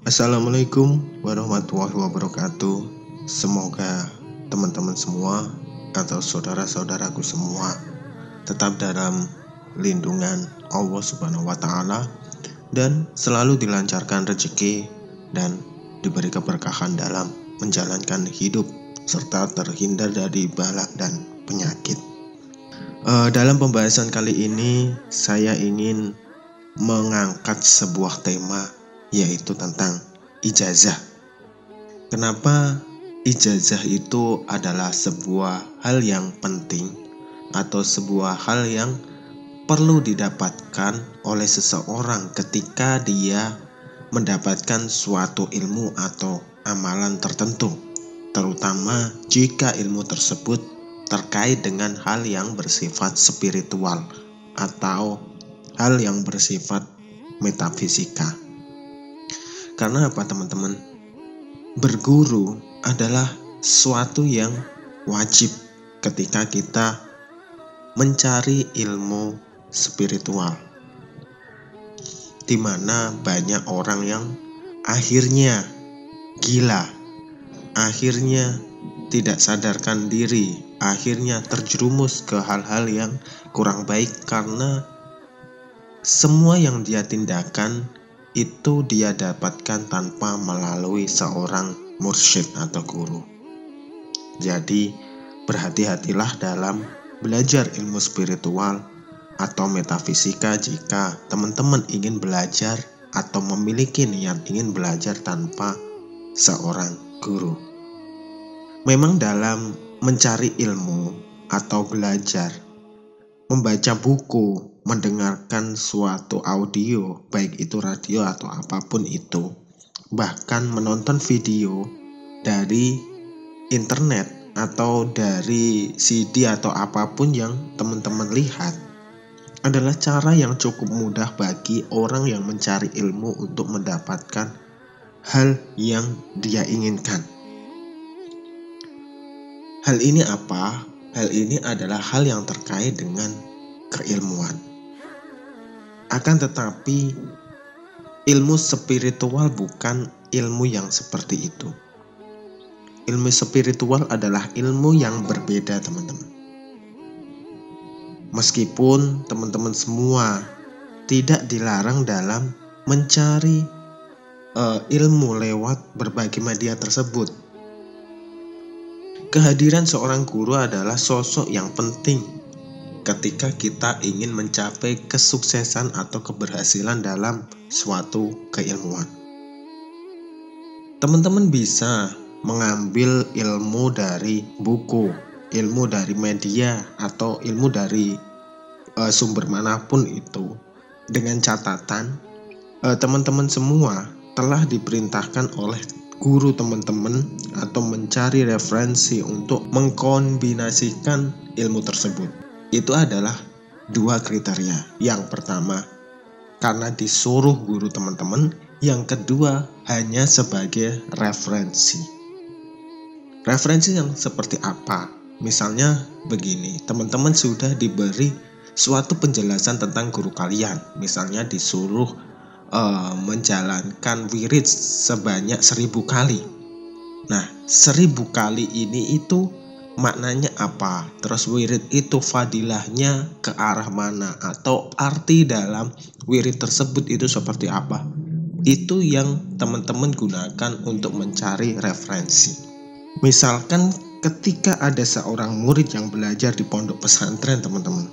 Assalamualaikum warahmatullahi wabarakatuh. Semoga teman-teman semua atau saudara-saudaraku semua tetap dalam lindungan Allah Subhanahu wa taala dan selalu dilancarkan rezeki dan diberi keberkahan dalam menjalankan hidup serta terhindar dari bala dan penyakit. Dalam pembahasan kali ini saya ingin mengangkat sebuah tema, yaitu tentang ijazah. Kenapa ijazah itu adalah sebuah hal yang penting atau sebuah hal yang perlu didapatkan oleh seseorang ketika dia mendapatkan suatu ilmu atau amalan tertentu, terutama jika ilmu tersebut terkait dengan hal yang bersifat spiritual atau hal yang bersifat metafisika. Karena apa teman-teman? Berguru adalah suatu yang wajib ketika kita mencari ilmu spiritual, di mana banyak orang yang akhirnya gila, akhirnya tidak sadarkan diri, akhirnya terjerumus ke hal-hal yang kurang baik karena semua yang dia tindakan itu dia dapatkan tanpa melalui seorang mursyid atau guru. Jadi berhati-hatilah dalam belajar ilmu spiritual atau metafisika jika teman-teman ingin belajar atau memiliki niat ingin belajar tanpa seorang guru. Memang dalam mencari ilmu atau belajar, membaca buku, mendengarkan suatu audio, baik itu radio atau apapun itu, bahkan menonton video dari internet atau dari CD atau apapun yang teman-teman lihat, adalah cara yang cukup mudah bagi orang yang mencari ilmu untuk mendapatkan hal yang dia inginkan. Hal ini apa? Hal ini adalah hal yang terkait dengan keilmuan. Akan tetapi ilmu spiritual bukan ilmu yang seperti itu. Ilmu spiritual adalah ilmu yang berbeda teman-teman. Meskipun teman-teman semua tidak dilarang dalam mencari ilmu lewat berbagai media tersebut. Kehadiran seorang guru adalah sosok yang penting ketika kita ingin mencapai kesuksesan atau keberhasilan dalam suatu keilmuan. Teman-teman bisa mengambil ilmu dari buku, ilmu dari media, atau ilmu dari sumber manapun itu, dengan catatan teman-teman semua telah diperintahkan oleh guru teman-teman atau mencari referensi untuk mengkombinasikan ilmu tersebut. Itu adalah dua kriteria. Yang pertama, karena disuruh guru teman-teman. Yang kedua, hanya sebagai referensi. Referensi yang seperti apa? Misalnya begini, teman-teman sudah diberi suatu penjelasan tentang guru kalian. Misalnya disuruh menjalankan wirid sebanyak 1000 kali. Nah, 1000 kali ini itu maknanya apa? Terus wirid itu fadilahnya ke arah mana? Atau arti dalam wirid tersebut itu seperti apa? Itu yang teman-teman gunakan untuk mencari referensi. Misalkan ketika ada seorang murid yang belajar di pondok pesantren teman-teman,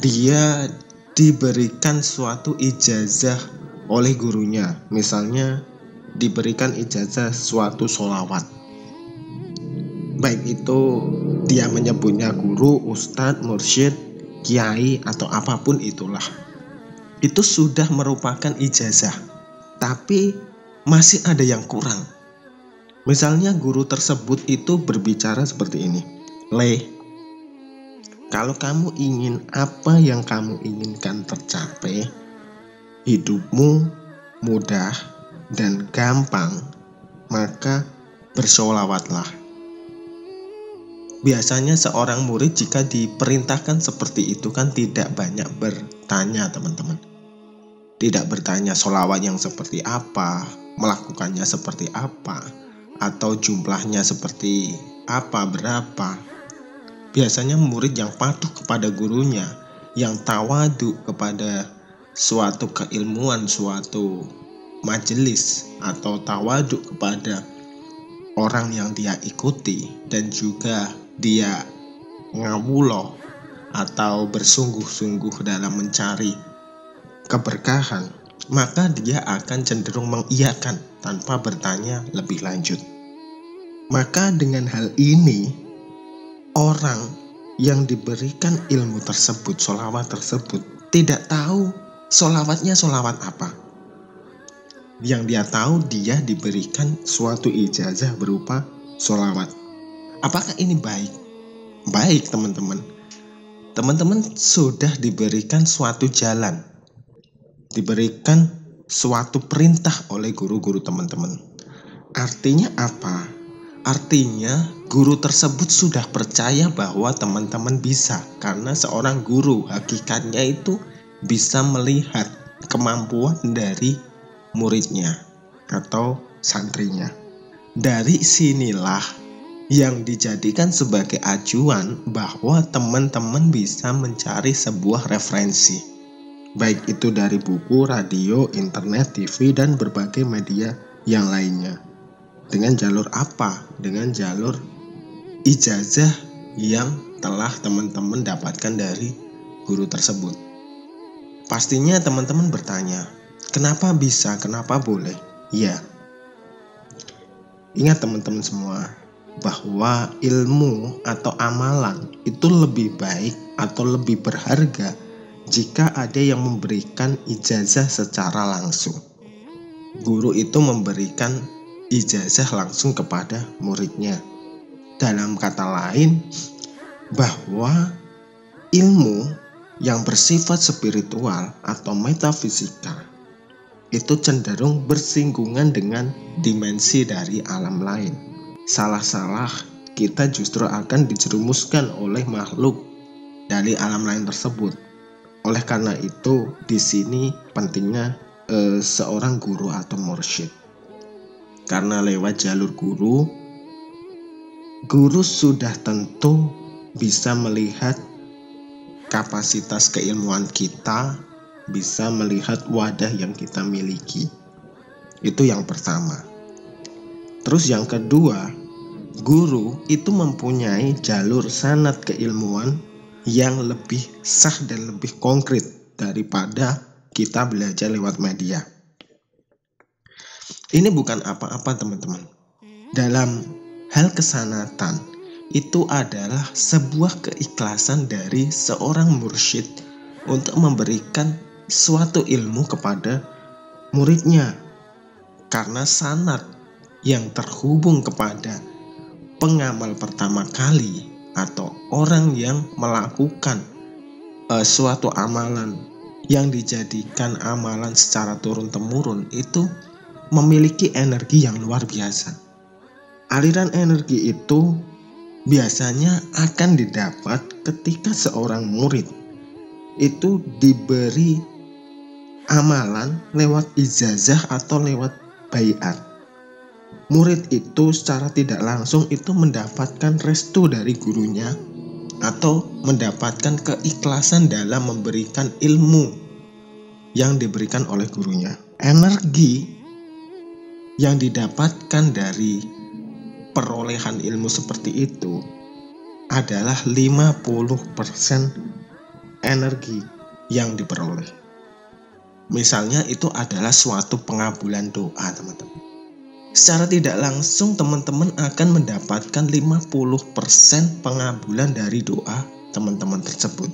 dia diberikan suatu ijazah oleh gurunya. Misalnya diberikan ijazah suatu sholawat, baik itu dia menyebutnya guru, ustadz, mursyid, kiai, atau apapun itulah. Itu sudah merupakan ijazah, tapi masih ada yang kurang. Misalnya guru tersebut itu berbicara seperti ini, kalau kamu ingin apa yang kamu inginkan tercapai, hidupmu mudah dan gampang, maka bersolawatlah. Biasanya seorang murid jika diperintahkan seperti itu kan tidak banyak bertanya teman-teman. tidak bertanya sholawat yang seperti apa, melakukannya seperti apa, atau jumlahnya seperti apa, berapa. Biasanya murid yang patuh kepada gurunya, yang tawadu kepada suatu keilmuan, suatu majelis, atau tawadu kepada orang yang dia ikuti, dan juga dia ngawulo atau bersungguh-sungguh dalam mencari keberkahan, maka dia akan cenderung mengiyakan tanpa bertanya lebih lanjut. Maka dengan hal ini, orang yang diberikan ilmu tersebut, sholawat tersebut, tidak tahu sholawatnya sholawat apa. Yang dia tahu, dia diberikan suatu ijazah berupa sholawat. Apakah ini baik? Baik, teman-teman. Teman-teman sudah diberikan suatu jalan, diberikan suatu perintah oleh guru-guru teman-teman. Artinya apa? Artinya guru tersebut sudah percaya bahwa teman-teman bisa, karena seorang guru hakikatnya itu bisa melihat kemampuan dari muridnya atau santrinya. Dari sinilah yang dijadikan sebagai acuan bahwa teman-teman bisa mencari sebuah referensi, baik itu dari buku, radio, internet, TV, dan berbagai media yang lainnya. Dengan jalur apa? Dengan jalur ijazah yang telah teman-teman dapatkan dari guru tersebut. Pastinya teman-teman bertanya, kenapa bisa? Kenapa boleh? Ya, ingat teman-teman semua, bahwa ilmu atau amalan itu lebih baik atau lebih berharga jika ada yang memberikan ijazah secara langsung. Guru itu memberikan ijazah langsung kepada muridnya. Dalam kata lain, bahwa ilmu yang bersifat spiritual atau metafisika itu cenderung bersinggungan dengan dimensi dari alam lain. Salah-salah kita justru akan dijerumuskan oleh makhluk dari alam lain tersebut. Oleh karena itu, di sini pentingnya seorang guru atau mursyid. Karena lewat jalur guru sudah tentu bisa melihat kapasitas keilmuan kita, bisa melihat wadah yang kita miliki. Itu yang pertama. Terus yang kedua, guru itu mempunyai jalur sanad keilmuan yang lebih sah dan lebih konkret daripada kita belajar lewat media. Ini bukan apa-apa, teman-teman. Dalam hal kesanatan, itu adalah sebuah keikhlasan dari seorang mursyid untuk memberikan suatu ilmu kepada muridnya. Karena sanad yang terhubung kepada pengamal pertama kali atau orang yang melakukan suatu amalan yang dijadikan amalan secara turun-temurun itu memiliki energi yang luar biasa. Aliran energi itu biasanya akan didapat ketika seorang murid itu diberi amalan lewat ijazah atau lewat baiat. Murid itu secara tidak langsung itu mendapatkan restu dari gurunya atau mendapatkan keikhlasan dalam memberikan ilmu yang diberikan oleh gurunya. Energi yang didapatkan dari perolehan ilmu seperti itu adalah 50% energi yang diperoleh. Misalnya itu adalah suatu pengabulan doa, teman-teman. Secara tidak langsung teman-teman akan mendapatkan 50% pengabulan dari doa teman-teman tersebut.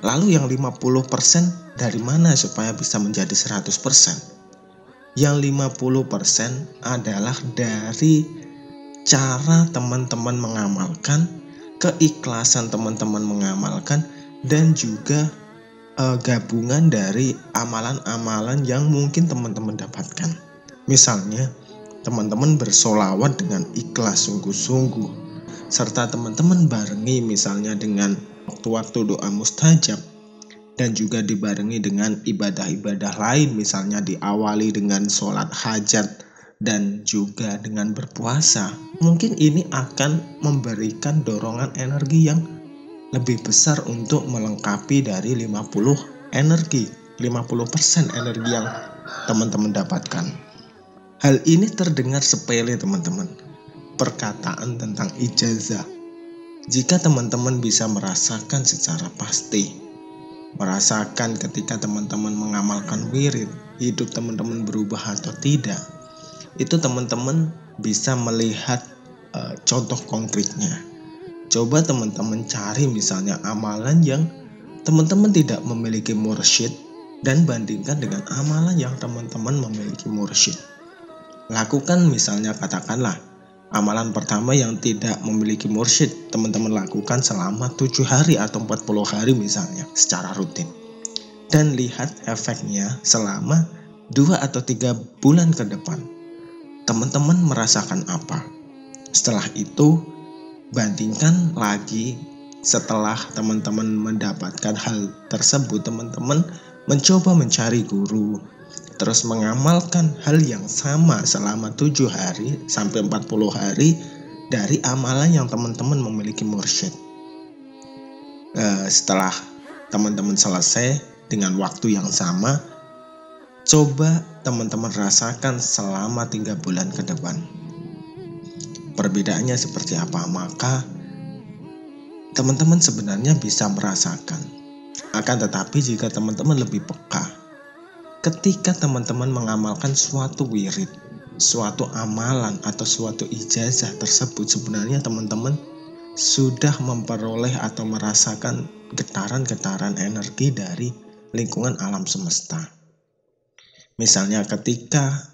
Lalu yang 50% dari mana supaya bisa menjadi 100%? Yang 50% adalah dari cara teman-teman mengamalkan, keikhlasan teman-teman mengamalkan, dan juga gabungan dari amalan-amalan yang mungkin teman-teman dapatkan. Misalnya, teman-teman bersolawat dengan ikhlas sungguh-sungguh, serta teman-teman barengi misalnya dengan waktu-waktu doa mustajab, dan juga dibarengi dengan ibadah-ibadah lain, misalnya diawali dengan sholat hajat dan juga dengan berpuasa, mungkin ini akan memberikan dorongan energi yang lebih besar untuk melengkapi dari 50% energi yang teman-teman dapatkan. Hal ini terdengar sepele teman-teman, perkataan tentang ijazah. Jika teman-teman bisa merasakan secara pasti, merasakan ketika teman-teman mengamalkan wirid, hidup teman-teman berubah atau tidak, itu teman-teman bisa melihat contoh konkretnya. Coba teman-teman cari misalnya amalan yang teman-teman tidak memiliki mursyid dan bandingkan dengan amalan yang teman-teman memiliki mursyid. Lakukan misalnya, katakanlah amalan pertama yang tidak memiliki mursyid, teman-teman lakukan selama 7 hari atau 40 hari misalnya secara rutin. Dan lihat efeknya selama 2 atau 3 bulan ke depan. Teman-teman merasakan apa? Setelah itu, bandingkan lagi setelah teman-teman mendapatkan hal tersebut, teman-teman mencoba mencari guru, terus mengamalkan hal yang sama selama 7 hari sampai 40 hari dari amalan yang teman-teman memiliki mursyid. Setelah teman-teman selesai dengan waktu yang sama, coba teman-teman rasakan selama 3 bulan ke depan. Perbedaannya seperti apa? Maka teman-teman sebenarnya bisa merasakan. Akan tetapi jika teman-teman lebih peka, ketika teman-teman mengamalkan suatu wirid, suatu amalan atau suatu ijazah tersebut, sebenarnya teman-teman sudah memperoleh atau merasakan getaran-getaran energi dari lingkungan alam semesta. Misalnya ketika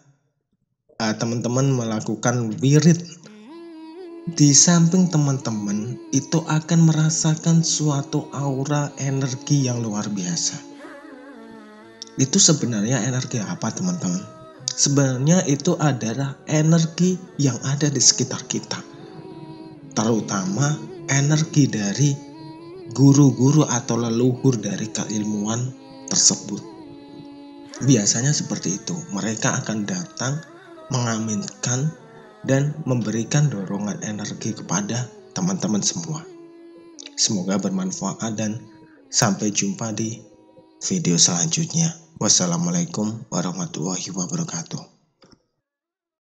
teman-teman melakukan wirid, di samping teman-teman itu akan merasakan suatu aura energi yang luar biasa. Itu sebenarnya energi apa teman-teman? Sebenarnya itu adalah energi yang ada di sekitar kita, terutama energi dari guru-guru atau leluhur dari keilmuan tersebut. Biasanya seperti itu, mereka akan datang mengaminkan dan memberikan dorongan energi kepada teman-teman semua. Semoga bermanfaat dan sampai jumpa di video selanjutnya. Wassalamualaikum warahmatullahi wabarakatuh.